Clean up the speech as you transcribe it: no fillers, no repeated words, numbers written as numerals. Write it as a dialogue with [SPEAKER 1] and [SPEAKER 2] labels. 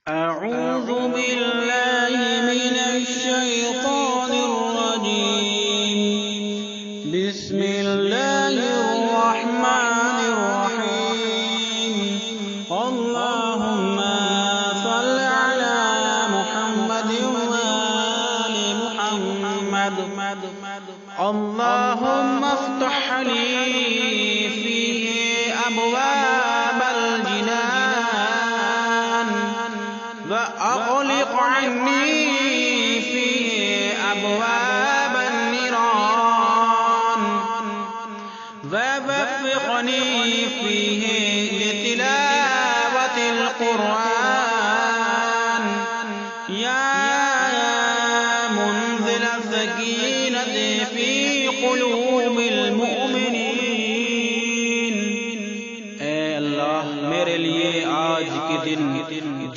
[SPEAKER 1] أعوذ بالله من الشيطان الرجيم. بسم الله الرحمن الرحيم. اللهم صل على محمد وآل محمد. اللهم افتح لي فيه أبواب الجنان وأغلق عني فيه أبواب النيران ووفقني فيه لتلاوة القرآن يا منزل السكينة في قلوب المؤمنين. اے اللہ میرے لیے آج کے دن